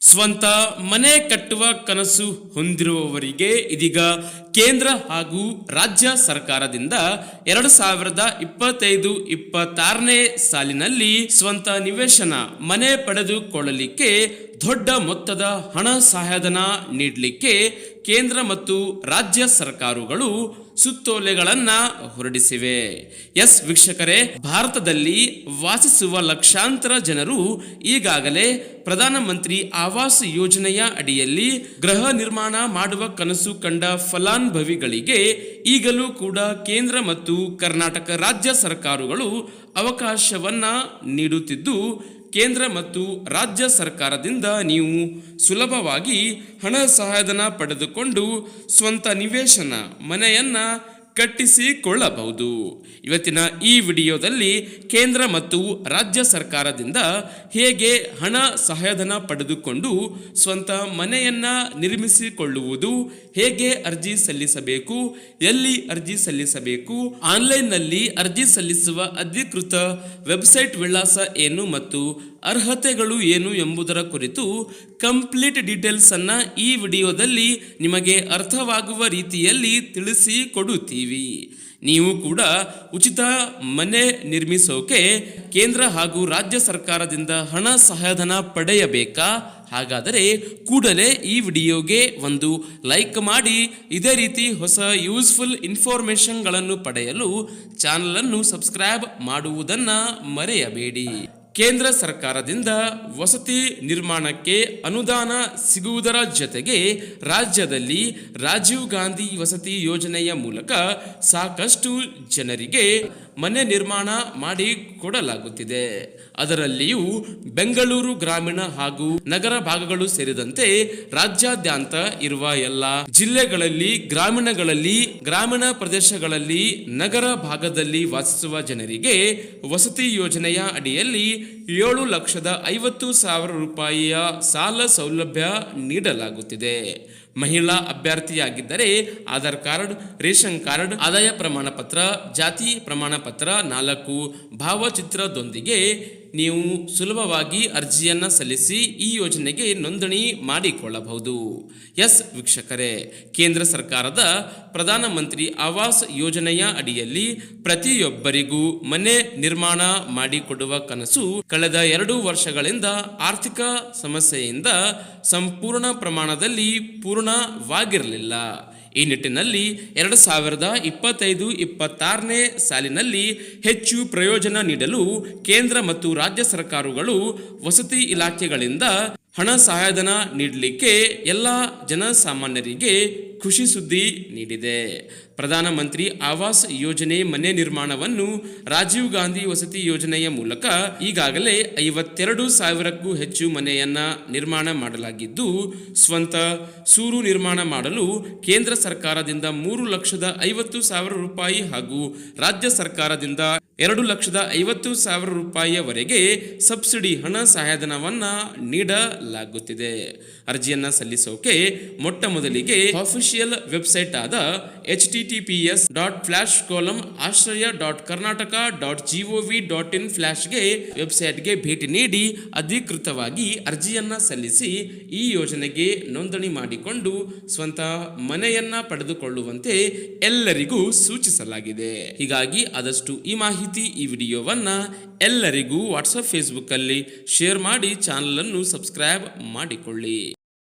ಸ್ವಂತ ಮನೆ ಕಟ್ಟುವ ಕನಸು ಹೊಂದಿರುವವರಿಗೆ ಇದೀಗ ಕೇಂದ್ರ ಹಾಗೂ ರಾಜ್ಯ ಸರ್ಕಾರದಿಂದ 2025-26ನೇ ಸಾಲಿನಲ್ಲಿ ಸ್ವಂತ ನಿವೇಶನ ಮನೆ ಪಡೆದುಕೊಳ್ಳಲಿಕ್ಕೆ ದೊಡ್ಡ ಮೊತ್ತದ ಹಣ ಸಹಾಯಧನ ನೀಡಲಿಕ್ಕೆ ಕೇಂದ್ರ ಮತ್ತು ರಾಜ್ಯ ಸರ್ಕಾರಗಳು ಸುತ್ತೋಲೆಗಳನ್ನ ಹೊರಡಿಸಿವೆ. ಎಸ್ ವೀಕ್ಷಕರೇ, ಭಾರತದಲ್ಲಿ ವಾಸಿಸುವ ಲಕ್ಷಾಂತರ ಜನರು ಈಗಾಗಲೇ ಪ್ರಧಾನಮಂತ್ರಿ ಆವಾಸ್ ಯೋಜನೆಯ ಅಡಿಯಲ್ಲಿ ಗೃಹ ನಿರ್ಮಾಣ ಮಾಡುವ ಕನಸು ಕಂಡ ಫಲಾನುಭವಿಗಳಿಗೆ ಈಗಲೂ ಕೂಡ ಕೇಂದ್ರ ಮತ್ತು ಕರ್ನಾಟಕ ರಾಜ್ಯ ಸರ್ಕಾರಗಳು ಅವಕಾಶವನ್ನ ನೀಡುತ್ತಿದ್ದು, ಕೇಂದ್ರ ಮತ್ತು ರಾಜ್ಯ ಸರ್ಕಾರದಿಂದ ನೀವು ಸುಲಭವಾಗಿ ಹಣ ಸಹಾಯಧನ ಪಡೆದುಕೊಂಡು ಸ್ವಂತ ನಿವೇಶನ ಮನೆಯನ್ನ ಕಟ್ಟಿಸಿಕೊಳ್ಳಬಹುದು. ಇವತ್ತಿನ ಈ ವಿಡಿಯೋದಲ್ಲಿ ಕೇಂದ್ರ ಮತ್ತು ರಾಜ್ಯ ಸರ್ಕಾರದಿಂದ ಹೇಗೆ ಹಣ ಸಹಾಯಧನ ಪಡೆದುಕೊಂಡು ಸ್ವಂತ ಮನೆಯನ್ನ ನಿರ್ಮಿಸಿಕೊಳ್ಳುವುದು, ಹೇಗೆ ಅರ್ಜಿ ಸಲ್ಲಿಸಬೇಕು, ಎಲ್ಲಿ ಅರ್ಜಿ ಸಲ್ಲಿಸಬೇಕು, ಆನ್ಲೈನ್ನಲ್ಲಿ ಅರ್ಜಿ ಸಲ್ಲಿಸುವ ಅಧಿಕೃತ ವೆಬ್ಸೈಟ್ ವಿಳಾಸ ಏನು ಮತ್ತು ಅರ್ಹತೆಗಳು ಏನು ಎಂಬುದರ ಕುರಿತು ಕಂಪ್ಲೀಟ್ ಡೀಟೇಲ್ಸ್ ಅನ್ನ ಈ ವಿಡಿಯೋದಲ್ಲಿ ನಿಮಗೆ ಅರ್ಥವಾಗುವ ರೀತಿಯಲ್ಲಿ ತಿಳಿಸಿ ಕೊಡುತ್ತೀವಿ. ನೀವು ಕೂಡ ಉಚಿತ ಮನೆ ನಿರ್ಮಿಸೋಕೆ ಕೇಂದ್ರ ಹಾಗೂ ರಾಜ್ಯ ಸರ್ಕಾರದಿಂದ ಹಣ ಸಹಾಯಧನ ಪಡೆಯಬೇಕಾ? ಹಾಗಾದರೆ ಕೂಡಲೇ ಈ ವಿಡಿಯೋಗೆ ಒಂದು ಲೈಕ್ ಮಾಡಿ, ಇದೇ ರೀತಿ ಹೊಸ ಯೂಸ್ಫುಲ್ ಇನ್ಫಾರ್ಮೇಷನ್ಗಳನ್ನು ಪಡೆಯಲು ಚಾನಲನ್ನು ಸಬ್ಸ್ಕ್ರೈಬ್ ಮಾಡುವುದನ್ನು ಮರೆಯಬೇಡಿ. ಕೇಂದ್ರ ಸರ್ಕಾರದಿಂದ ವಸತಿ ನಿರ್ಮಾಣಕ್ಕೆ ಅನುದಾನ ಸಿಗುವುದರ ಜೊತೆಗೆ ರಾಜ್ಯದಲ್ಲಿ ರಾಜೀವ್ ಗಾಂಧಿ ವಸತಿ ಯೋಜನೆಯ ಮೂಲಕ ಸಾಕಷ್ಟು ಜನರಿಗೆ ಮನೆ ನಿರ್ಮಾಣ ಮಾಡಿ ಕೊಡಲಾಗುತ್ತಿದೆ. ಅದರಲ್ಲಿಯೂ ಬೆಂಗಳೂರು ಗ್ರಾಮೀಣ ಹಾಗೂ ನಗರ ಭಾಗಗಳು ಸೇರಿದಂತೆ ರಾಜ್ಯಾದ್ಯಂತ ಇರುವ ಎಲ್ಲ ಜಿಲ್ಲೆಗಳಲ್ಲಿ, ಗ್ರಾಮೀಣ ಪ್ರದೇಶಗಳಲ್ಲಿ, ನಗರ ಭಾಗದಲ್ಲಿ ವಾಸಿಸುವ ಜನರಿಗೆ ವಸತಿ ಯೋಜನೆಯ ಅಡಿಯಲ್ಲಿ 7,50,000 ರೂಪಾಯಿಯ ಸಾಲ ಸೌಲಭ್ಯ ನೀಡಲಾಗುತ್ತಿದೆ. ಮಹಿಳಾ ಅಭ್ಯರ್ಥಿಯಾಗಿದ್ದರೆ ಆಧಾರ್ ಕಾರ್ಡ್, ರೇಷನ್ ಕಾರ್ಡ್, ಆದಾಯ ಪ್ರಮಾಣ ಪತ್ರ, ಜಾತಿ ಪ್ರಮಾಣ ಪತ್ರ 4 ಭಾವಚಿತ್ರದೊಂದಿಗೆ ನೀವು ಸುಲಭವಾಗಿ ಅರ್ಜಿಯನ್ನು ಸಲ್ಲಿಸಿ ಈ ಯೋಜನೆಗೆ ನೋಂದಣಿ ಮಾಡಿಕೊಳ್ಳಬಹುದು. ಎಸ್ ವೀಕ್ಷಕರೇ, ಕೇಂದ್ರ ಸರ್ಕಾರದ ಪ್ರಧಾನಮಂತ್ರಿ ಆವಾಸ್ ಯೋಜನೆಯ ಅಡಿಯಲ್ಲಿ ಪ್ರತಿಯೊಬ್ಬರಿಗೂ ಮನೆ ನಿರ್ಮಾಣ ಮಾಡಿಕೊಡುವ ಕನಸು ಕಳೆದ 2 ವರ್ಷಗಳಿಂದ ಆರ್ಥಿಕ ಸಮಸ್ಯೆಯಿಂದ ಸಂಪೂರ್ಣ ಪ್ರಮಾಣದಲ್ಲಿ ಪೂರ್ಣವಾಗಿರಲಿಲ್ಲ. ಈ ನಿಟ್ಟಿನಲ್ಲಿ 2025-26ನೇ ಸಾಲಿನಲ್ಲಿ ಹೆಚ್ಚು ಪ್ರಯೋಜನ ನೀಡಲು ಕೇಂದ್ರ ಮತ್ತು ರಾಜ್ಯ ಸರ್ಕಾರಗಳು ವಸತಿ ಇಲಾಖೆಗಳಿಂದ ಹಣ ಸಹಾಯಧನ ನೀಡಲಿಕ್ಕೆ ಎಲ್ಲ ಜನಸಾಮಾನ್ಯರಿಗೆ ಖುಷಿ ಸುದ್ದಿ ನೀಡಿದೆ. ಪ್ರಧಾನಮಂತ್ರಿ ಆವಾಸ್ ಯೋಜನೆ ಮನೆ ನಿರ್ಮಾಣವನ್ನು ರಾಜೀವ್ ಗಾಂಧಿ ವಸತಿ ಯೋಜನೆಯ ಮೂಲಕ ಈಗಾಗಲೇ 52,000ಕ್ಕೂ ಹೆಚ್ಚು ಮನೆಯನ್ನ ನಿರ್ಮಾಣ ಮಾಡಲಾಗಿದ್ದು, ಸ್ವಂತ ಸೂರು ನಿರ್ಮಾಣ ಮಾಡಲು ಕೇಂದ್ರ ಸರ್ಕಾರದಿಂದ 3,50,000 ರೂಪಾಯಿ ಹಾಗೂ ರಾಜ್ಯ ಸರ್ಕಾರದಿಂದ 2,50,000 ರೂಪಾಯಿಯವರೆಗೆ ಸಬ್ಸಿಡಿ ಹಣ ಸಹಾಯಧನವನ್ನ ನೀಡಲಾಗುತ್ತಿದೆ. ಅರ್ಜಿಯನ್ನ ಸಲ್ಲಿಸೋಕೆ ಮೊಟ್ಟ ಮೊದಲಿಗೆ ಅಫಿಷಿಯಲ್ ವೆಬ್ಸೈಟ್ ಆದ https://ಆಶ್ರಯ.ಕರ್ನಾಟಕ.gov.in/ ವೆಬ್ಸೈಟ್ಗೆ ಭೇಟಿ ನೀಡಿ ಅಧಿಕೃತವಾಗಿ ಅರ್ಜಿಯನ್ನ ಸಲ್ಲಿಸಿ ಈ ಯೋಜನೆಗೆ ನೋಂದಣಿ ಮಾಡಿಕೊಂಡು ಸ್ವಂತ ಮನೆಯನ್ನ ಪಡೆದುಕೊಳ್ಳುವಂತೆ ಎಲ್ಲರಿಗೂ ಸೂಚಿಸಲಾಗಿದೆ. ಹೀಗಾಗಿ ಆದಷ್ಟು ಈ ಮಾಹಿತಿ, ಈ ವಿಡಿಯೋವನ್ನ ಎಲ್ಲರಿಗೂ ವಾಟ್ಸಪ್, ಫೇಸ್ಬುಕ್ ಅಲ್ಲಿ ಶೇರ್ ಮಾಡಿ ಚಾನಲ್ ಅನ್ನು ಸಬ್ಸ್ಕ್ರೈಬ್ ಮಾಡಿಕೊಳ್ಳಿ.